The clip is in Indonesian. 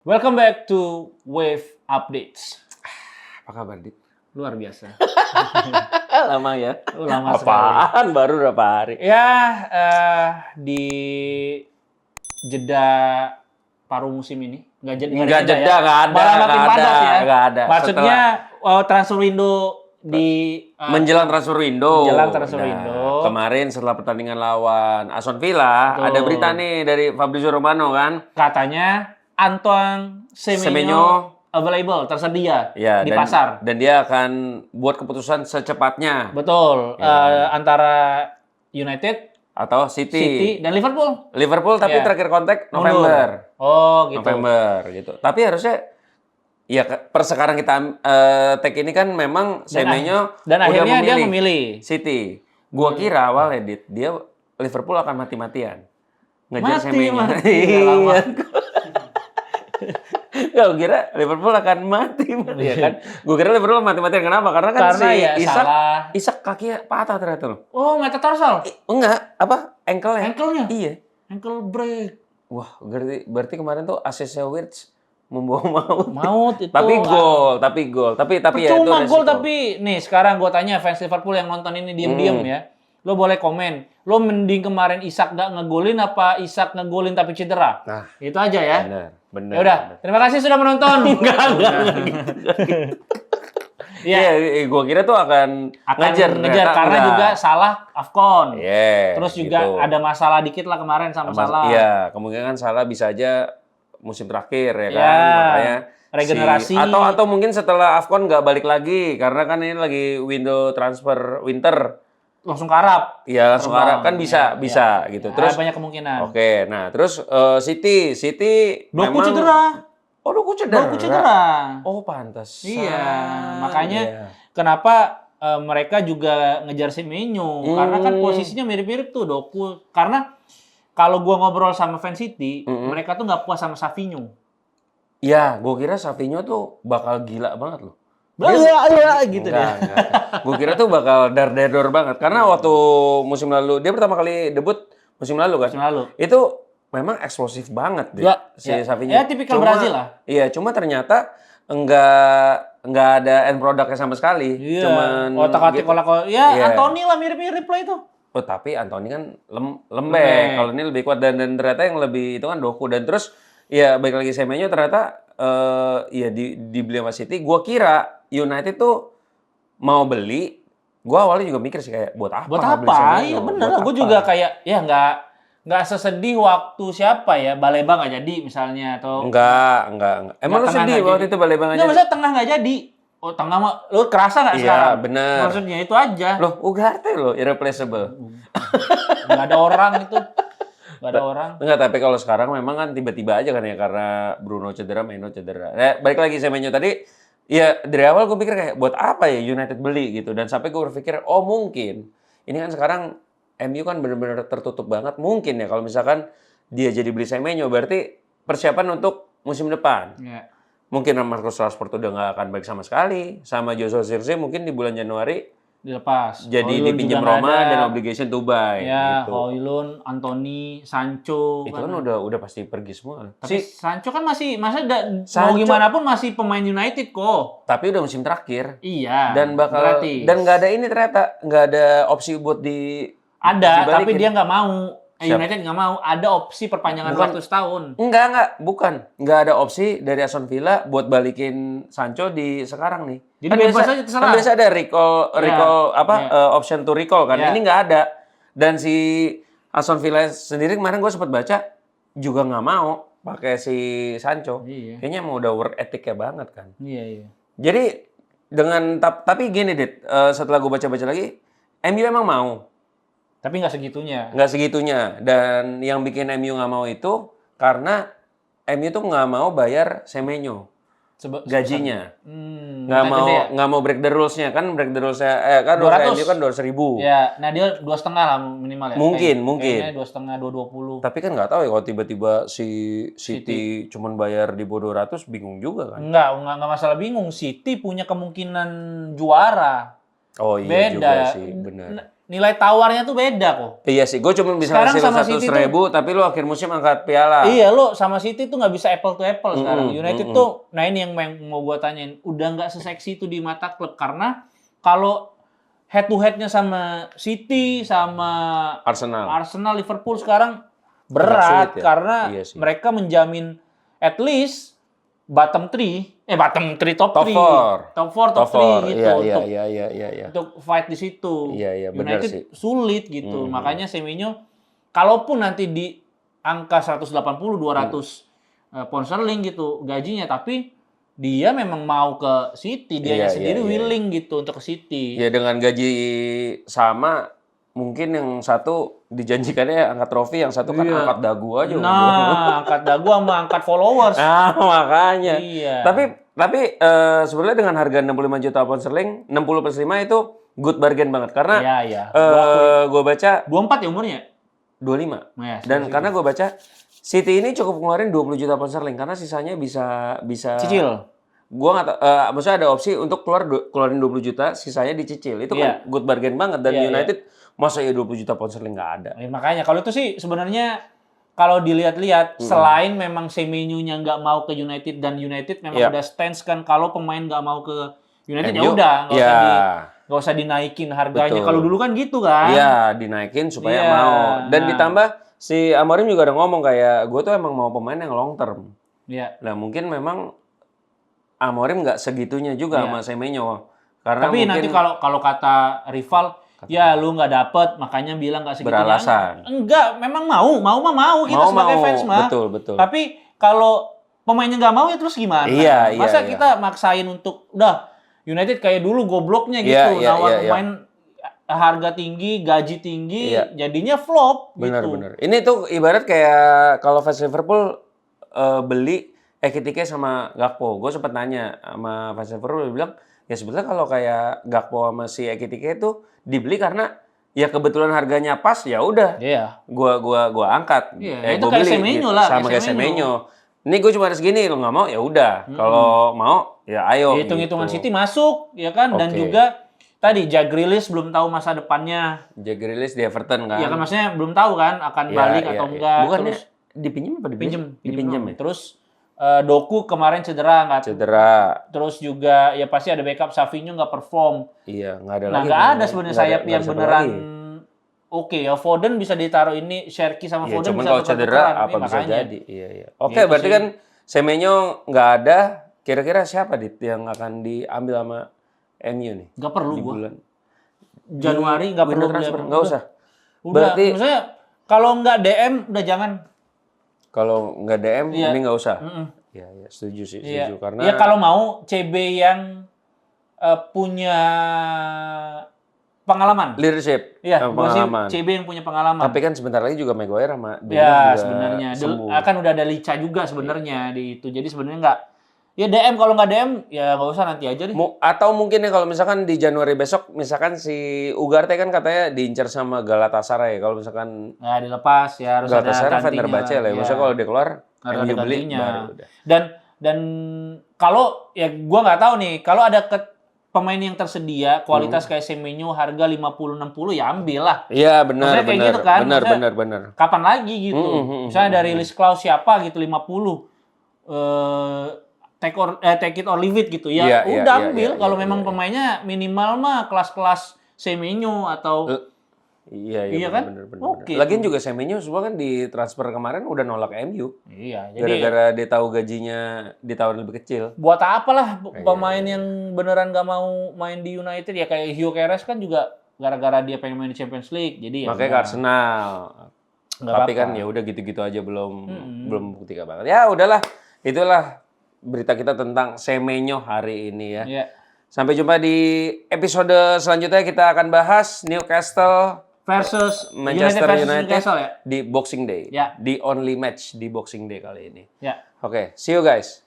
Welcome back to Wave Updates. Apa kabar, Dit? Luar biasa. Lama ya? Lama sekali. Apaan? Baru berapa hari? Ya, di jeda paruh musim ini. Nggak jeda, ya. nggak ada. Malah makin nggak padat ada, ya. nggak ada. Maksudnya transfer window di... Menjelang transfer window. Menjelang transfer window. Kemarin setelah pertandingan lawan Aston Villa, Betul. ada berita nih dari Fabrizio Romano kan? Katanya Antoine Semenyo available, tersedia di pasar. Dan dia akan buat keputusan secepatnya. Betul. Antara United Atau City dan Liverpool. Liverpool tapi Iya. terakhir kontak Mundur. November. Oh, gitu. November gitu. Tapi harusnya ya per sekarang kita tag ini kan memang Semenyo dan udah akhirnya dia memilih City. Gua kira awalnya dia Liverpool akan mati-matian ngejar Semenyo. Iya, lama. Gua kira Liverpool akan mati ya kan. Gua kira Liverpool mati-matian kenapa? Karena kan Karena si ya salah. Isak kakinya patah ternyata loh. Oh, metatarsal. Enggak, apa? Ankle-nya. Ankle-nya? Iya. Ankle break. Wah, berarti kemarin tuh asisnya Wirtz membawa maut. Maut itu. Tapi gol. Tapi ya itu Percuma resiko. gol tapi nih sekarang gue tanya fans Liverpool yang nonton ini diem-diem ya. Lo boleh komen. Lo mending kemarin Isak gak ngegolin apa Isak ngegolin tapi cedera? Nah, Itu aja ya. benar. Ya udah, terima kasih sudah menonton. Enggak Iya, gua kira tuh akan ngejar ternyata karena enggak. juga salah AFCON. Iya, Terus juga gitu. ada masalah dikit lah kemarin sama Salah. Iya, kemungkinan Salah bisa aja musim terakhir ya kan. Ya, Makanya regenerasi. atau mungkin setelah AFCON nggak balik lagi karena kan ini lagi window transfer winter. Langsung ke Arab. Iya, langsung Terbang. arah kan bisa gitu. Ya, Terus banyak kemungkinan. Oke, nah terus City Doku memang cedera. Oh, Doku cedera. Doku cedera. Oh, pantas. Iya, makanya Iya. kenapa mereka juga ngejar Semenyo karena kan posisinya mirip-mirip tuh Doku. Karena kalau gua ngobrol sama fans City, mereka tuh nggak puas sama Savinho. Iya, gue kira Savinho tuh bakal gila banget loh. Iya gitu deh. Gue kira tuh bakal dar-dar banget karena waktu musim lalu dia pertama kali debut musim lalu kan. Musim lalu. Itu memang eksplosif banget deh si Savinho. Ya tipikal Brazil lah. Iya, cuma ternyata enggak ada end produknya sama sekali. Iya. Cuman Otak-atik gitu. Ya, Iya. Anthony lah mirip-mirip lah itu. Oh, tapi Anthony kan lembek. Kalau ini lebih kuat dan ternyata yang lebih itu kan Doku dan terus ya baik lagi Semenyo ternyata ya dibeli sama City. Gua kira United tuh mau beli. Gua awalnya juga mikir sih kayak buat apa? Buat beli apa? Semenyo? Iya bener Buat lah. Gue apa? juga kayak ya nggak sesedih waktu siapa ya Baleba nggak jadi misalnya atau Enggak. Emang lu tengah sedih nggak waktu jadi. itu Baleba nggak aja? maksudnya tengah nggak jadi. Oh tengah mah lu kerasa nggak Iya, sekarang? bener. Maksudnya itu aja. Loh, Ugarte loh, irreplaceable. Nggak ada orang itu. Nggak ada orang. Enggak, tapi kalau sekarang memang kan tiba-tiba aja kan ya karena Bruno cedera, Meno cedera. Balik lagi Semenyo tadi, ya dari awal gue pikir kayak buat apa ya United beli gitu. Dan sampai gue berpikir, oh mungkin. Ini kan sekarang MU kan benar-benar tertutup banget. Mungkin ya kalau misalkan dia jadi beli Semenyo, berarti persiapan untuk musim depan. Ya. Mungkin Marcus Rashford udah nggak akan baik sama sekali. Sama Joshua Zirkzee mungkin di bulan Januari Dilepas. jadi Højlund dipinjam juga nggak Roma ada. dan obligation to buy. Ya, gitu. Højlund, Anthony, Sancho. Itu kan udah pasti pergi semua. Tapi Sancho kan masih mau Sancho- gimana pun masih pemain United kok. Tapi udah musim terakhir. Iya. Dan gratis. dan nggak ada ini ternyata nggak ada opsi buat Ada, dibalikin. tapi dia nggak mau. Siapa? United nggak mau. Ada opsi perpanjangan Bukan. waktu setahun. bukan nggak ada opsi dari Aston Villa buat balikin Sancho di sekarang nih. Jadi bebas aja, terserah. Kan biasa ada recall option to recall kan. Ya. Ini nggak ada. Dan si Aston Villa sendiri kemarin gue sempat baca juga nggak mau pakai si Sancho. Iya. Kayaknya mau udah work ethic-nya banget kan. Iya. Jadi dengan tapi gini Dit, setelah gue baca-baca lagi, MU emang mau. Tapi nggak segitunya. Nggak segitunya. Dan yang bikin MU nggak mau itu karena MU tuh nggak mau bayar Semenyo gajinya. Nggak mau break the rules-nya. Kan break the rules-nya, kan rules 200. MU kan 200.000. Ya, nah dia 2,5 lah minimal ya. Mungkin. Kayaknya 2,5, 220. Tapi kan nggak tahu ya kalau tiba-tiba si City cuman bayar di bawah 200, bingung juga kan. Enggak masalah bingung. City punya kemungkinan juara. Oh iya Beda. juga sih, benar. nilai tawarnya tuh beda kok. Iya sih, gue cuma bisa Sekarang ngasih sama lu 100.000, City tapi lu akhir musim angkat piala. Iya, lo sama City tuh nggak bisa apple to apple sekarang. United tuh, nah ini yang mau gue tanyain, udah nggak seseksi itu di mata klub karena kalau head to headnya sama City, sama Arsenal, Liverpool sekarang berat sulit ya? karena Iya sih. mereka menjamin at least top 3, top 3 gitu untuk fight di situ. Iya, benar United sih. sulit gitu. Makanya Semenyo kalaupun nanti di angka 180-200 pound sterling gitu gajinya, tapi dia memang mau ke City, dianya sendiri willing gitu untuk ke City. Ya dengan gaji sama, mungkin yang satu dijanjikannya angkat trofi, yang satu kan angkat dagu aja. Nah, angkat dagu sama angkat followers. Nah, makanya. Iya. Tapi sebenarnya dengan harga 65 juta pound sterling, 60 plus 5 itu good bargain banget. Karena gue baca 24 ya umurnya? 25. Ya, Dan karena gue baca City ini cukup ngeluarin 20 juta pound sterling karena sisanya bisa cicil. Gua nggak tahu, maksudnya ada opsi untuk keluarin 20 juta, sisanya dicicil. Itu kan good bargain banget. Dan United masa ya 20 juta pound sterling nggak ada. Makanya kalau itu sih sebenarnya kalau dilihat-lihat selain memang Semenyo-nya nggak mau ke United dan United memang udah stance kan kalau pemain nggak mau ke United ya udah nggak usah dinaikin harganya. Kalau dulu kan gitu kan? Iya, dinaikin supaya mau. Dan ditambah si Amorim juga ada ngomong kayak gue tuh emang mau pemain yang long term. Iya. Nah mungkin memang Amorim nggak segitunya juga sama Semenyo. Karena tapi nanti kalau kata rival, ya lu nggak dapet, makanya bilang nggak segitunya. Beralasan. Enggak, memang mau kita sebagai fans mah. Betul. Tapi kalau pemainnya nggak mau ya terus gimana? Masa kita maksain untuk udah United kayak dulu gobloknya gitu, nawar pemain harga tinggi, gaji tinggi, jadinya flop gitu. Benar. Ini tuh ibarat kayak kalau fans Liverpool beli Ekitike sama Gakpo. Gue sempat nanya sama fans Liverpool, dia bilang ya sebetulnya kalau kayak Gakpo sama si Ekitike itu dibeli karena ya kebetulan harganya pas, ya udah. Iya. Gua angkat. Itu gua kayak beli Semenyo lah, sama kayak Semenyo. Ini gue cuma ada segini, lo nggak mau ya udah. Kalau mau ya ayo. Hitung-hitungan City masuk, ya kan? Dan juga tadi Jack Grealish belum tahu masa depannya. Jack Grealish di Everton kan? Iya kan, maksudnya belum tahu kan akan balik atau enggak. Bukannya dipinjam apa dibeli? Dipinjam ya? Terus Doku kemarin cedera nggak? Terus juga ya pasti ada backup, Savinho nggak perform. Iya, nggak ada lagi. Nah nggak ada sebenarnya sayap yang beneran. Oke, ya Foden bisa ditaruh ini, Sherky sama Foden cuman bisa kalau cedera apa bisa jadi. Iya. Oke, berarti kan Semenyo nggak ada. Kira-kira siapa yang akan diambil sama MU nih? Nggak perlu di gua. bulan Januari nggak perlu transfer, nggak usah. Udah, berarti maksudnya kalau nggak DM udah jangan. Kalau nggak DM ini nggak usah. Iya, setuju sih, setuju karena. Ya kalau mau CB yang punya pengalaman. Leadership. Iya, pengalaman. CB yang punya pengalaman. Tapi kan sebentar lagi juga Maguire sama ya sebenarnya akan udah ada Lica juga sebenarnya di itu. Jadi sebenarnya nggak. Ya DM, kalau nggak DM ya nggak usah, nanti aja deh. Atau mungkin ya kalau misalkan di Januari besok misalkan si Ugarte kan katanya diincar sama Galatasaray. Kalau misalkan dilepas ya harus Galatasaray ada gantinya. Fenerbahce lah. Maksudnya kalau dia keluar harus ada beli gantinya. Udah. Dan kalau ya gua nggak tahu nih, kalau ada pemain yang tersedia kualitas kayak Semenyo harga 50-60 ya ambil lah. Iya benar. Maksudnya kayak gitu kan. Benar. Kapan lagi gitu. Misalnya dari list clause siapa gitu 50 take it or leave it gitu ya. Udah ambil kalau memang pemainnya minimal mah kelas-kelas Semenyo atau Iya kan? Bener. Oke. Lagian juga Semenyo semua kan di transfer kemarin udah nolak MU. Iya, jadi gara-gara dia tahu gajinya ditawarin lebih kecil. Buat apalah pemain yang beneran gak mau main di United ya, kayak Hugo Keres kan juga gara-gara dia pengen main di Champions League. Jadi makanya ke Arsenal. Tapi kan ya udah gitu-gitu aja belum buktikan banget. Ya udahlah, itulah berita kita tentang Semenyo hari ini ya. Iya. Sampai jumpa di episode selanjutnya, kita akan bahas Newcastle versus Manchester United Newcastle ya? di Boxing Day. Ya. Di only match di Boxing Day kali ini. Ya. Oke, see you guys.